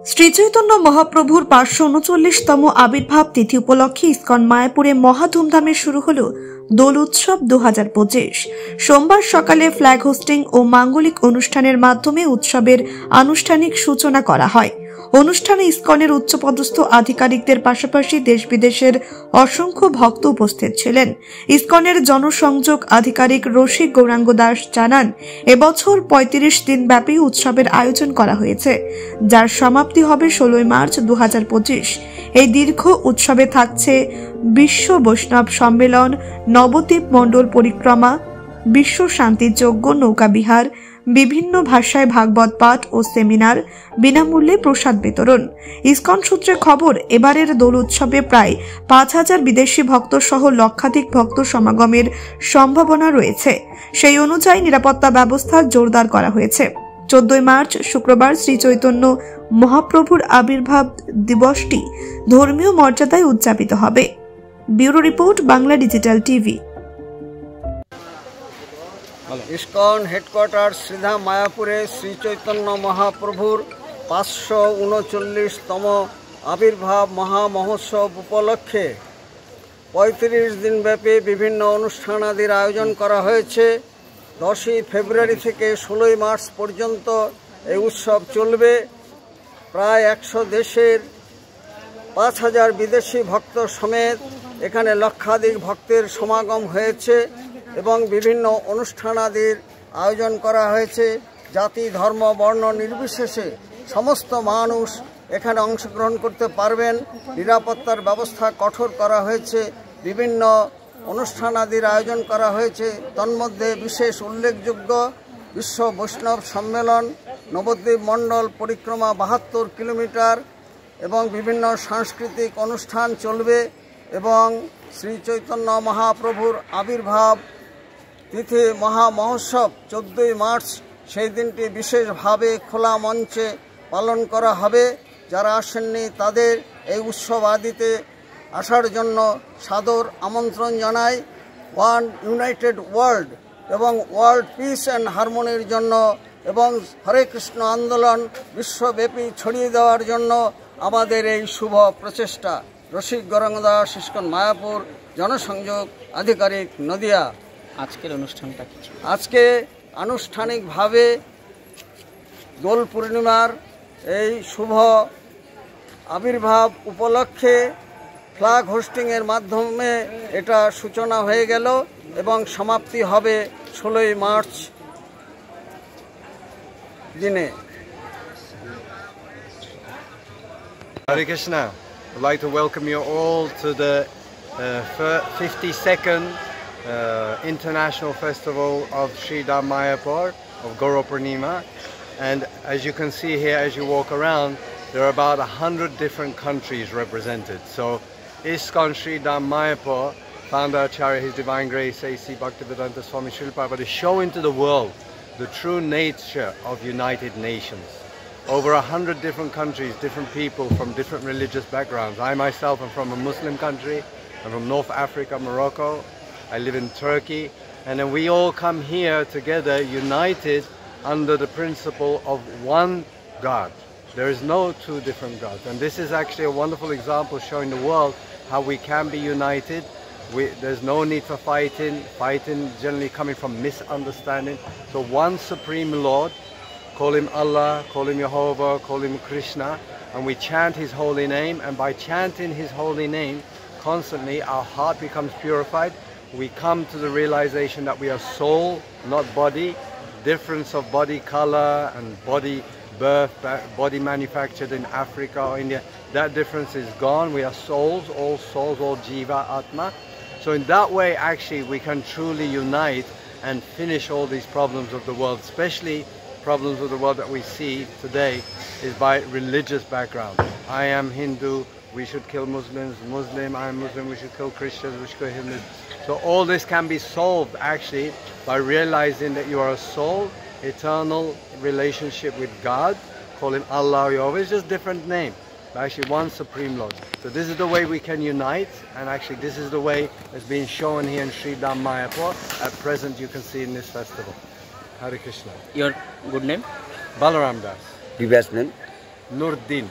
শ্রীচৈতন্য মহাপ্রভুর 539তম আবির্ভাব তিথি উপলক্ষে ইসকন মায়াপুরে মহা ধুমধামে শুরু হলো দোল উৎসব 2025। সোমবার সকালে ফ্ল্যাগ হোস্টিং ও মাঙ্গলিক অনুষ্ঠানের মাধ্যমে উৎসবের আনুষ্ঠানিক সূচনা করা হয়। অনুষ্ঠানে ইসকনের উচ্চপদস্থ আধিকারিকদের পাশাপাশি দেশ বিদেশের অসংখ্য ভক্ত উপস্থিত ছিলেন। ইসকনের জনসংযোগ আধিকারিক রসিক গৌরাঙ্গ দাস জানান, এবছর 35 দিন ব্যাপী উৎসবের আয়োজন করা হয়েছে, যার সমাপ্তি হবে 16 মার্চ 2025। এই দীর্ঘ উৎসবে থাকছে বিশ্ব বৈষ্ণব সম্মেলন, নবদ্বীপ মণ্ডল পরিক্রমা, বিশ্ব শান্তি যজ্ঞ, নৌকা বিহার, বিভিন্ন ভাষায় ভাগবত পাঠ ও সেমিনার, বিনামূল্যে প্রসাদ বিতরণ। ইসকন সূত্রে খবর, এবারের দোল উৎসবে প্রায় 5000 বিদেশি ভক্ত সহ লক্ষাধিক ভক্ত সমাগমের সম্ভাবনা রয়েছে। সেই অনুযায়ী নিরাপত্তা ব্যবস্থা জোরদার করা হয়েছে। 14 মার্চ শুক্রবার শ্রী চৈতন্য মহাপ্রভুর আবির্ভাব দিবসটি ধর্মীয় মর্যাদায় উদযাপিত হবে। Bureau report, Bangla digital TV. ISKCON headquarter Sridham মায়াপুরে শ্রী চৈতন্য মহাপ্রভুর 539তম আবির্ভাব মহা মহোৎসব উপলক্ষে 35 দিনব্যাপী বিভিন্ন অনুষ্ঠানাদির আয়োজন করা হয়েছে। 10ই ফেব্রুয়ারি থেকে 16ই মার্চ পর্যন্ত এই উৎসব চলবে। প্রায় 100 দেশের 5000 বিদেশি ভক্ত সমেত এখানে লক্ষাধিক ভক্তের সমাগম হয়েছে এবং বিভিন্ন অনুষ্ঠানাদির আয়োজন করা হয়েছে। জাতি, ধর্ম, বর্ণ নির্বিশেষে সমস্ত মানুষ এখানে অংশগ্রহণ করতে পারবেন। নিরাপত্তার ব্যবস্থা কঠোর করা হয়েছে। বিভিন্ন অনুষ্ঠানাদির আয়োজন করা হয়েছে। তন্মধ্যে বিশেষ উল্লেখযোগ্য বিশ্ব বৈষ্ণব সম্মেলন, নবদ্বীপ মণ্ডল পরিক্রমা 72 কিলোমিটার এবং বিভিন্ন সাংস্কৃতিক অনুষ্ঠান চলবে এবং শ্রী চৈতন্য মহাপ্রভুর আবির্ভাব তিথি মহা মহোৎসব 14ই মার্চ, সেই দিনটি বিশেষভাবে খোলা মঞ্চে পালন করা হবে। যারা আসেননি তাদের এই উৎসব আদিতে আসার জন্য সাদর আমন্ত্রণ জানাই। ওয়ান ইউনাইটেড ওয়ার্ল্ড এবং ওয়ার্ল্ড পিস অ্যান্ড হারমোনির জন্য এবং হরে কৃষ্ণ আন্দোলন বিশ্বব্যাপী ছড়িয়ে দেওয়ার জন্য আমাদের এই শুভ প্রচেষ্টা। রসিক গৌরাঙ্গ দাস, ইসকন মায়াপুর, জনসংযোগ আধিকারিক, নদিয়া। আজকের অনুষ্ঠানটা কি? আজকে আনুষ্ঠানিকভাবে দোল পূর্ণিমার এই শুভ আবির্ভাব উপলক্ষে ফ্ল্যাগ হোস্টিংয়ের মাধ্যমে এটা সূচনা হয়ে গেল এবং সমাপ্তি হবে 16ই মার্চ দিনে। Hare Krishna. I'd like to welcome you all to the 52nd International Festival of Sri Dham Mayapur of Guru Purnima. And as you can see here, as you walk around, there are about 100 different countries represented. So ISKCON Sri Dham Mayapur, Founder Acharya His Divine Grace A.C. Bhaktivedanta Swami Srila Prabhupada is showing to the world the true nature of United Nations. Over 100 different countries, different people from different religious backgrounds. I myself am from a Muslim country. I'm from North Africa, Morocco. I live in Turkey. And then we all come here together, united under the principle of one God. There is no two different gods. And this is actually a wonderful example showing the world how we can be united. There's no need for fighting generally coming from misunderstanding. So one Supreme Lord, call him Allah, call him Jehovah, call him Krishna, and we chant his holy name, and by chanting his holy name constantly, our heart becomes purified. We come to the realization that we are soul, not body. Difference of body color and body birth, body manufactured in Africa or India, that difference is gone. We are souls, all Jiva, Atma. So in that way, actually, we can truly unite and finish all these problems of the world, especially problems of the world that we see today is by religious background. I am Hindu, we should kill Muslims. Muslim, I am Muslim, we should kill Christians, we should kill Hindus. So all this can be solved actually by realizing that you are a soul, eternal relationship with God. Call him Allah, Jehovah, it's just different name. But actually one Supreme Lord. So this is the way we can unite, and actually this is the way that's being shown here in Sri Dham Mayapur. At present you can see in this festival. Hare Krishna. Your good name? Balaram Das. Previous name? Nurdin.